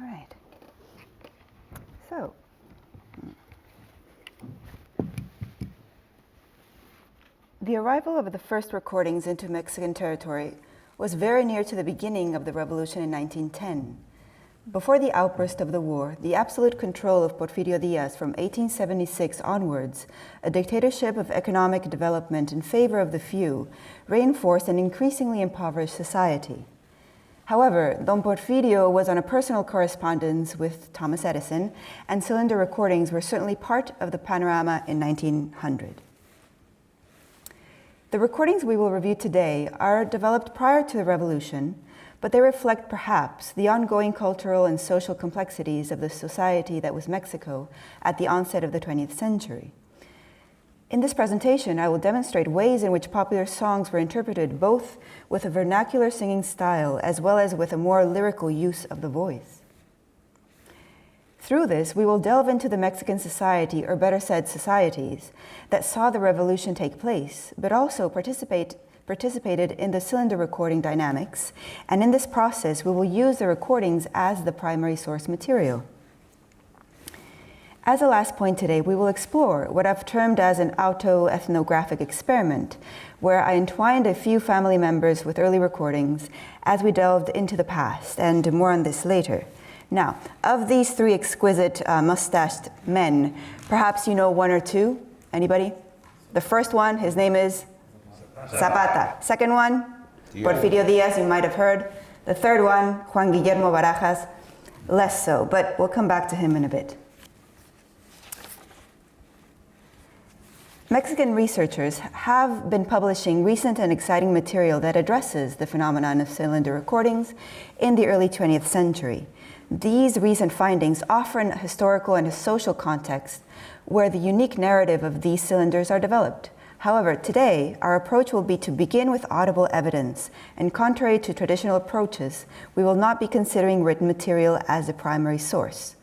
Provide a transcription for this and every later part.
All right. So, the arrival of the first recordings into Mexican territory was very near to the beginning of the revolution in 1910. Before the outburst of the war, the absolute control of Porfirio Díaz from 1876 onwards, a dictatorship of economic development in favor of the few, reinforced an increasingly impoverished society. However, Don Porfirio was on a personal correspondence with Thomas Edison, and cylinder recordings were certainly part of the panorama in 1900. The recordings we will review today are developed prior to the revolution, but they reflect perhaps the ongoing cultural and social complexities of the society that was Mexico at the onset of the 20th century. In this presentation, I will demonstrate ways in which popular songs were interpreted both with a vernacular singing style as well as with a more lyrical use of the voice. Through this, we will delve into the Mexican society, or better said, societies, that saw the revolution take place, but also participated in the cylinder recording dynamics, and in this process, we will use the recordings as the primary source material. As a last point today, we will explore what I've termed as an autoethnographic experiment, where I entwined a few family members with early recordings as we delved into the past, and more on this later. Now, of these three exquisite mustached men, perhaps you know one or two. Anybody? The first one, his name is Zapata. Second one, Porfirio Díaz, you might have heard. The third one, Juan Guillermo Barajas, less so, but we'll come back to him in a bit. Mexican researchers have been publishing recent and exciting material that addresses the phenomenon of cylinder recordings in the early 20th century. These recent findings offer an historical and a social context where the unique narrative of these cylinders are developed. However, today, our approach will be to begin with audible evidence, and contrary to traditional approaches, we will not be considering written material as the primary source.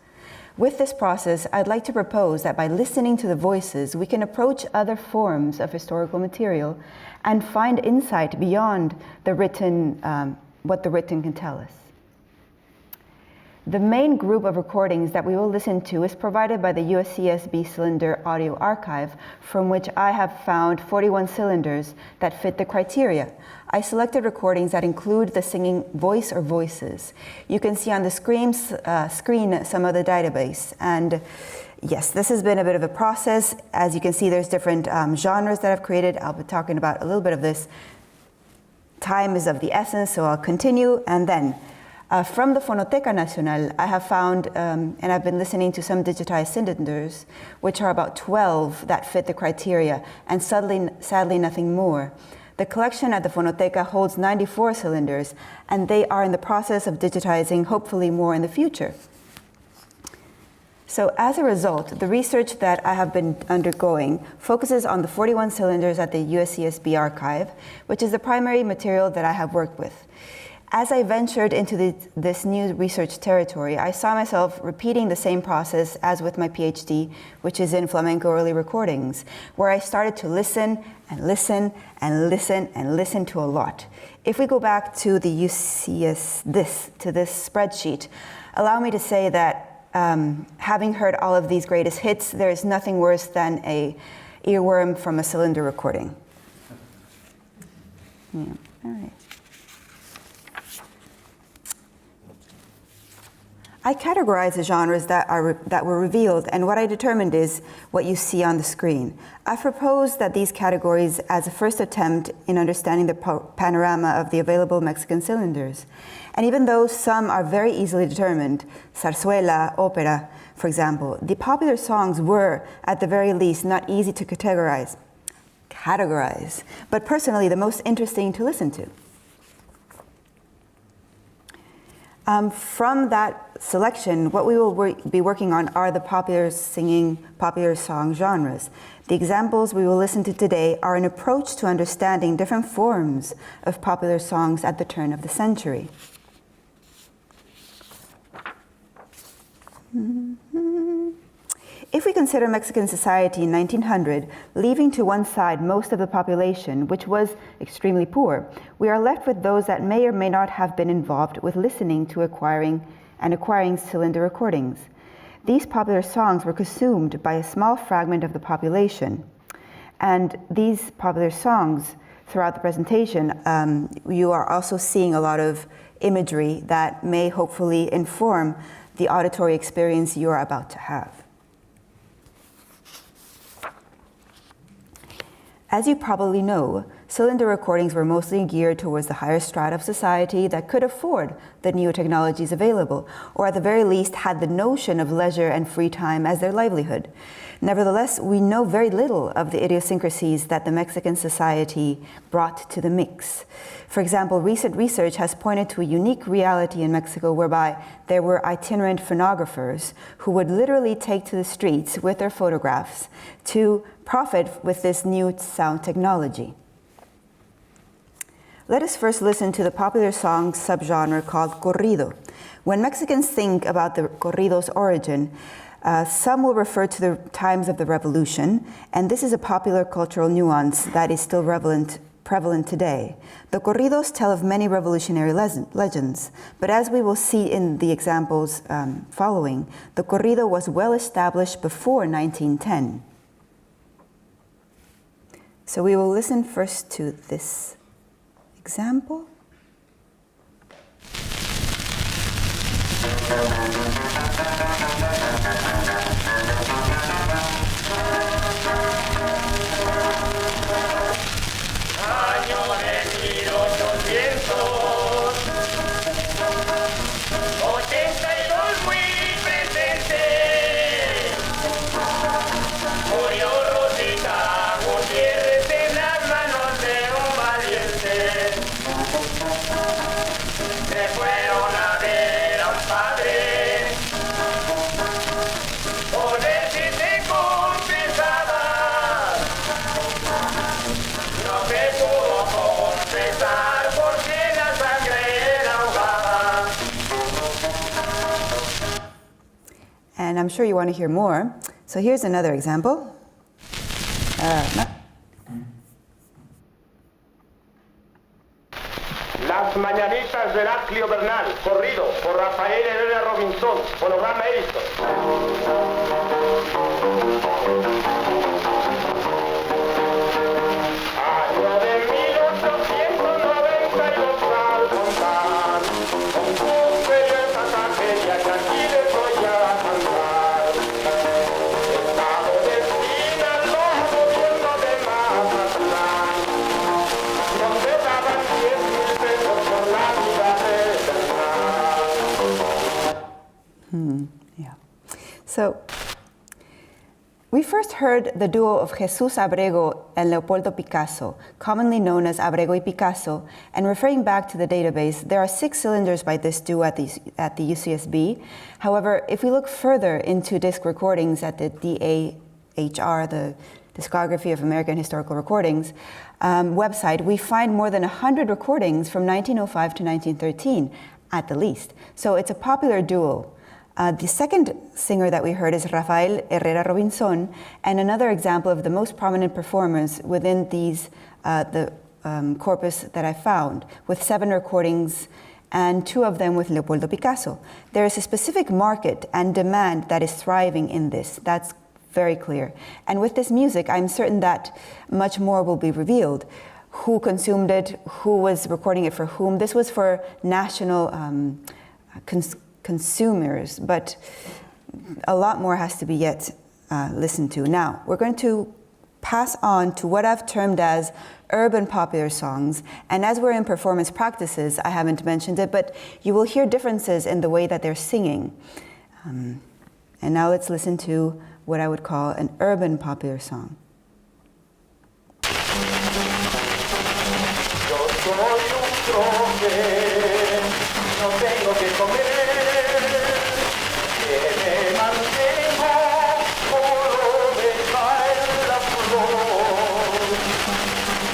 With this process, I'd like to propose that by listening to the voices, we can approach other forms of historical material and find insight beyond the written, what the written can tell us. The main group of recordings that we will listen to is provided by the USCSB Cylinder Audio Archive, from which I have found 41 cylinders that fit the criteria. I selected recordings that include the singing voice or voices. You can see on the screen some of the database. And yes, this has been a bit of a process. As you can see, there's different genres that I've created. I'll be talking about a little bit of this. Time is of the essence, so I'll continue. And then from the Fonoteca Nacional, I have found, and I've been listening to some digitized cylinders, which are about 12 that fit the criteria, and sadly nothing more. The collection at the Fonoteca holds 94 cylinders, and they are in the process of digitizing, hopefully more in the future. So as a result, the research that I have been undergoing focuses on the 41 cylinders at the USCSB archive, which is the primary material that I have worked with. As I ventured into this new research territory, I saw myself repeating the same process as with my PhD, which is in flamenco early recordings, where I started to listen and listen and listen and listen to a lot. If we go back to the this spreadsheet, allow me to say that having heard all of these greatest hits, there is nothing worse than an earworm from a cylinder recording. Yeah, all right. I categorized the genres that were revealed, and what I determined is what you see on the screen. I proposed that these categories as a first attempt in understanding the panorama of the available Mexican cylinders. And even though some are very easily determined, zarzuela, opera, for example, the popular songs were, at the very least, not easy to categorize, but personally the most interesting to listen to. From that selection, what we will be working on are the popular song genres. The examples we will listen to today are an approach to understanding different forms of popular songs at the turn of the century. If we consider Mexican society in 1900, leaving to one side most of the population, which was extremely poor, we are left with those that may or may not have been involved with listening to acquiring and acquiring cylinder recordings. These popular songs were consumed by a small fragment of the population. And these popular songs, throughout the presentation, you are also seeing a lot of imagery that may hopefully inform the auditory experience you are about to have. As you probably know, cylinder recordings were mostly geared towards the higher strata of society that could afford the new technologies available, or at the very least had the notion of leisure and free time as their livelihood. Nevertheless, we know very little of the idiosyncrasies that the Mexican society brought to the mix. For example, recent research has pointed to a unique reality in Mexico whereby there were itinerant phonographers who would literally take to the streets with their photographs to profit with this new sound technology. Let us first listen to the popular song subgenre called corrido. When Mexicans think about the corrido's origin, some will refer to the times of the revolution, and this is a popular cultural nuance that is still prevalent today. The corridos tell of many revolutionary legends, but as we will see in the examples following, the corrido was well established before 1910. So we will listen first to this example. And I'm sure you want to hear more. So here's another example. Las mañanitas del Aclio Bernal, corrido por Rafael Herrera Robinson, fonograma Edison. Año de 1892 al contar, con sus bellezas aquellas que aquí les voy a cantar. Estado de Sinaloa, gobierno de Mazatlán, donde daban 10,000 pesos por la vida de Bernal. Yeah. So, we first heard the duo of Jesus Abrego and Leopoldo Picasso, commonly known as Abrego y Picasso, and referring back to the database, there are 6 cylinders by this duo at the UCSB. However, if we look further into disc recordings at the DAHR, the Discography of American Historical Recordings website, we find more than 100 recordings from 1905 to 1913, at the least. So it's a popular duo. The second singer that we heard is Rafael Herrera Robinson, and another example of the most prominent performers within these the corpus that I found, with 7 recordings and 2 of them with Leopoldo Picasso. There is a specific market and demand that is thriving in this. That's very clear. And with this music, I'm certain that much more will be revealed. Who consumed it, who was recording it for whom. This was for national consumers, but a lot more has to be yet listened to. Now, we're going to pass on to what I've termed as urban popular songs. And as we're in performance practices, I haven't mentioned it, but you will hear differences in the way that they're singing. And now let's listen to what I would call an urban popular song. Yo soy un troque, no tengo que comer, que me mantengo puro de caer la flor.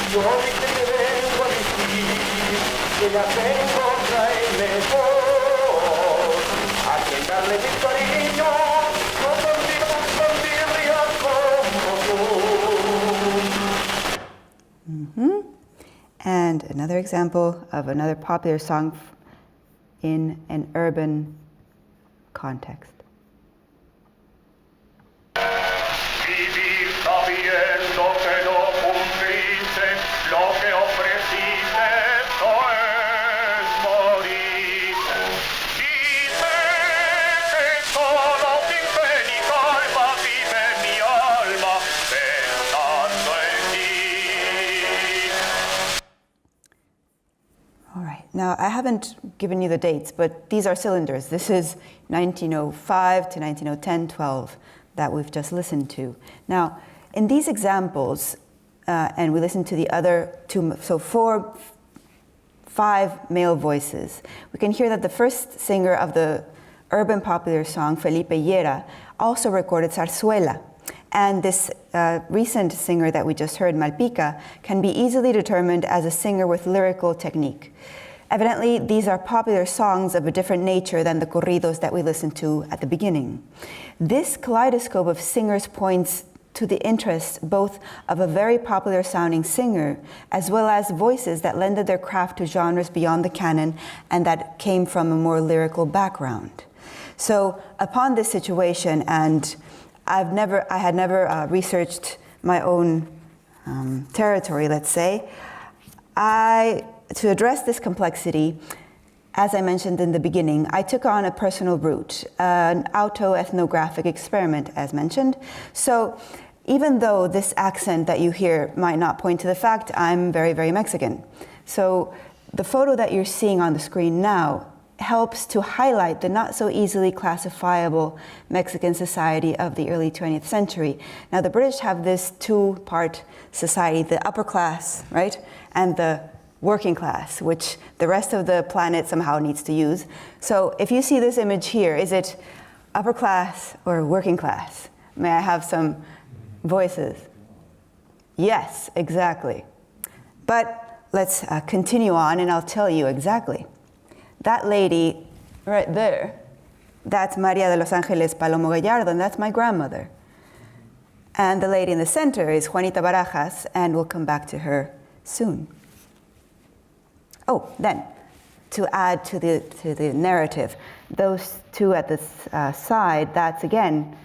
Y hoy que te vengo a decir que ya tengo otra y mejor, a quien darle mi cariño, no consigo con birria como tú. And another example of another popular song in an urban context. Vivir sabiendo que no cumpliste lo que ofreciste, esto es morir. Dice que solo sin fe ni calma vive mi alma pensando en ti. All right, now I haven't given you the dates, but these are cylinders. This is 1905 to 1910, 12 that we've just listened to. Now, in these examples, and we listened to the other two, so five male voices, we can hear that the first singer of the urban popular song, Felipe Llera, also recorded zarzuela. And this recent singer that we just heard, Malpica, can be easily determined as a singer with lyrical technique. Evidently, these are popular songs of a different nature than the corridos that we listened to at the beginning. This kaleidoscope of singers points to the interest both of a very popular sounding singer as well as voices that lended their craft to genres beyond the canon and that came from a more lyrical background. So upon this situation, and I had never researched my own territory, let's say, to address this complexity, as I mentioned in the beginning, I took on a personal route, an autoethnographic experiment, as mentioned. So even though this accent that you hear might not point to the fact, I'm very, very Mexican. So the photo that you're seeing on the screen now helps to highlight the not so easily classifiable Mexican society of the early 20th century. Now the British have this two-part society, the upper class, right, and the working class, which the rest of the planet somehow needs to use. So if you see this image here, is it upper class or working class? May I have some voices? Yes, exactly. But let's continue on and I'll tell you exactly. That lady right there, that's Maria de los Ángeles Palomo Gallardo, and that's my grandmother. And the lady in the center is Juanita Barajas, and we'll come back to her soon. Oh, then, to add to the narrative, those two at the side, that's again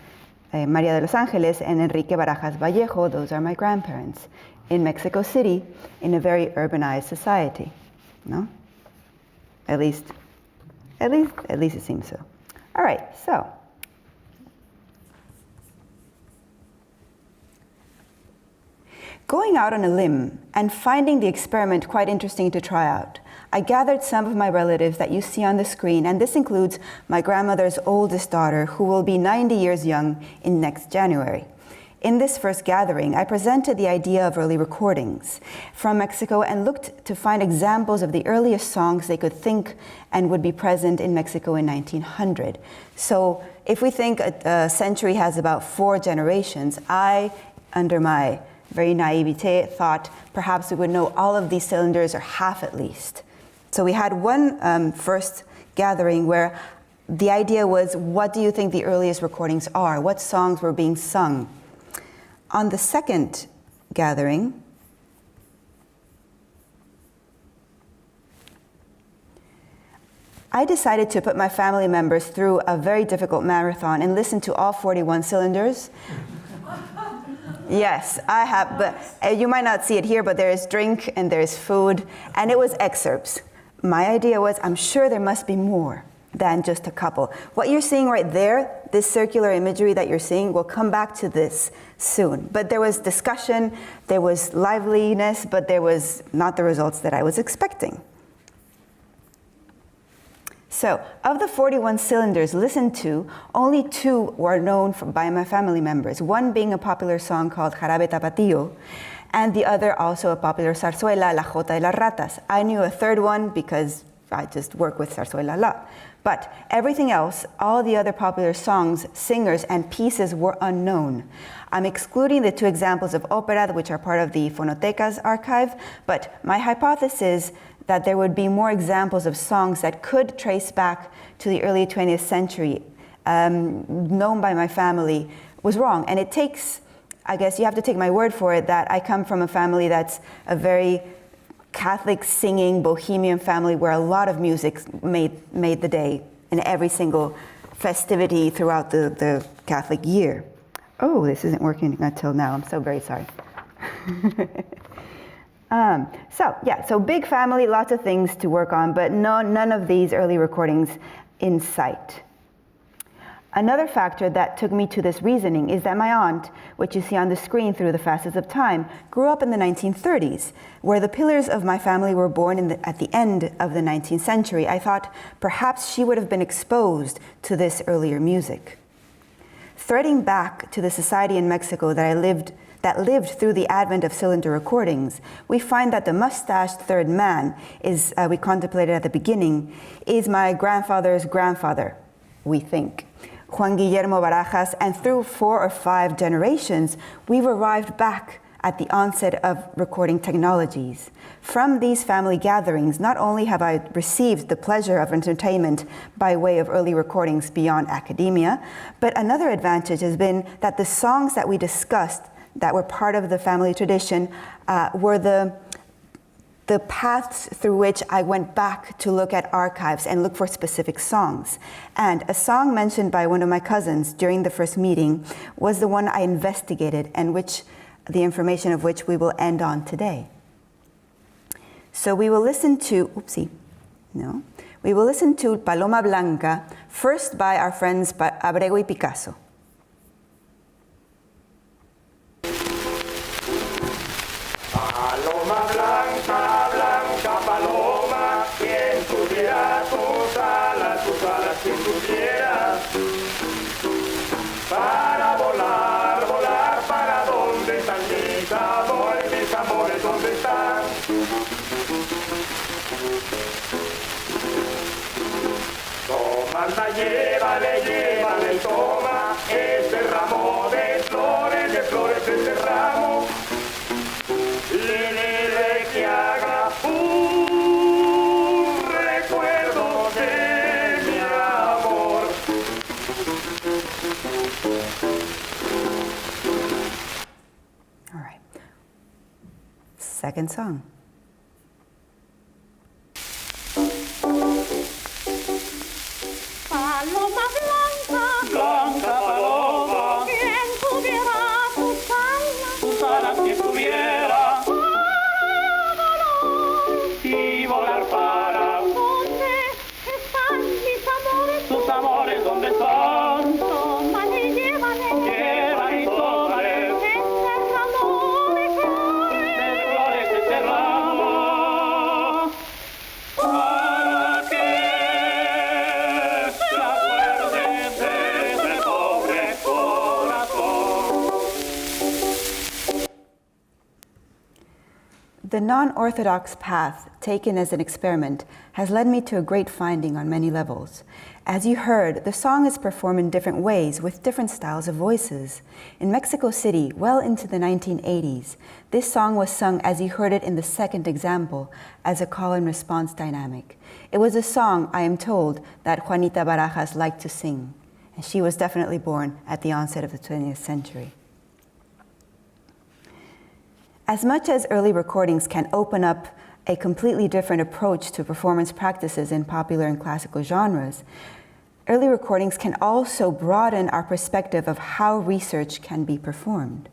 Maria de los Ángeles and Enrique Barajas Vallejo. Those are my grandparents in Mexico City in a very urbanized society. No? At least it seems so. All right, so. Going out on a limb and finding the experiment quite interesting to try out, I gathered some of my relatives that you see on the screen, and this includes my grandmother's oldest daughter, who will be 90 years young in next January. In this first gathering, I presented the idea of early recordings from Mexico and looked to find examples of the earliest songs they could think and would be present in Mexico in 1900. So if we think a century has about 4 generations, I, under my very naivete, thought perhaps we would know all of these cylinders or half at least. So we had one first gathering where the idea was, what do you think the earliest recordings are? What songs were being sung? On the second gathering, I decided to put my family members through a very difficult marathon and listen to all 41 cylinders. Yes, I have, but you might not see it here, but there is drink and there is food, and it was excerpts. My idea was, I'm sure there must be more than just a couple. What you're seeing right there, this circular imagery that you're seeing, we'll come back to this soon. But there was discussion, there was liveliness, but there was not the results that I was expecting. So, of the 41 cylinders listened to, only 2 were known by my family members, one being a popular song called Jarabe Tapatío, and the other also a popular zarzuela, La Jota y las Ratas. I knew a third one because I just work with zarzuela a lot. But everything else, all the other popular songs, singers, and pieces were unknown. I'm excluding the 2 examples of opera, which are part of the Fonotecas archive, but my hypothesis that there would be more examples of songs that could trace back to the early 20th century, known by my family, was wrong. And it takes, I guess you have to take my word for it, that I come from a family that's a very Catholic singing bohemian family where a lot of music made the day in every single festivity throughout the Catholic year. Oh, this isn't working until now. I'm so very sorry. So big family, lots of things to work on, but none of these early recordings in sight. Another factor that took me to this reasoning is that my aunt, which you see on the screen through the facets of time, grew up in the 1930s, where the pillars of my family were born at the end of the 19th century. I thought perhaps she would have been exposed to this earlier music. Threading back to the society in Mexico that lived through the advent of cylinder recordings, we find that the mustached third man, we contemplated at the beginning, is my grandfather's grandfather, we think. Juan Guillermo Barajas, and through 4 or 5 generations, we've arrived back at the onset of recording technologies. From these family gatherings, not only have I received the pleasure of entertainment by way of early recordings beyond academia, but another advantage has been that the songs that we discussed that were part of the family tradition were the paths through which I went back to look at archives and look for specific songs. And a song mentioned by one of my cousins during the first meeting was the one I investigated and the information of which we will end on today. So we will listen to, we will listen to Paloma Blanca, first by our friends Abrego y Picasso. Paloma blanca, blanca paloma, quien tuviera tus alas, quien tuviera, para volar, volar, para dónde están mis amores, dónde están. Toma, llévale, toma, este ramo de flores, este ramo. Dile que haga un recuerdo de mi amor. All right. Second song. Paloma blanca, Blanca paloma, quien tuviera tus alas, que tuviera y volar para ¿dónde están mis amores? tus amores, ¿dónde son? Tómale, llévale, Y tómale este ramo de de flores. flores este ramo, para que se acuerden de ese pobre corazón. The non-orthodox path taken as an experiment has led me to a great finding on many levels. As you heard, the song is performed in different ways with different styles of voices. In Mexico City, well into the 1980s, this song was sung as you heard it in the second example, as a call and response dynamic. It was a song, I am told, that Juanita Barajas liked to sing, and she was definitely born at the onset of the 20th century. As much as early recordings can open up a completely different approach to performance practices in popular and classical genres, early recordings can also broaden our perspective of how research can be performed.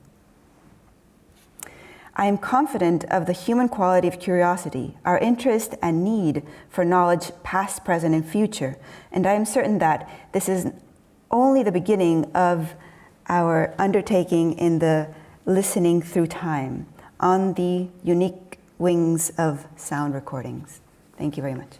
I am confident of the human quality of curiosity, our interest and need for knowledge past, present, and future, and I am certain that this is only the beginning of our undertaking in the listening through time on the unique wings of sound recordings. Thank you very much.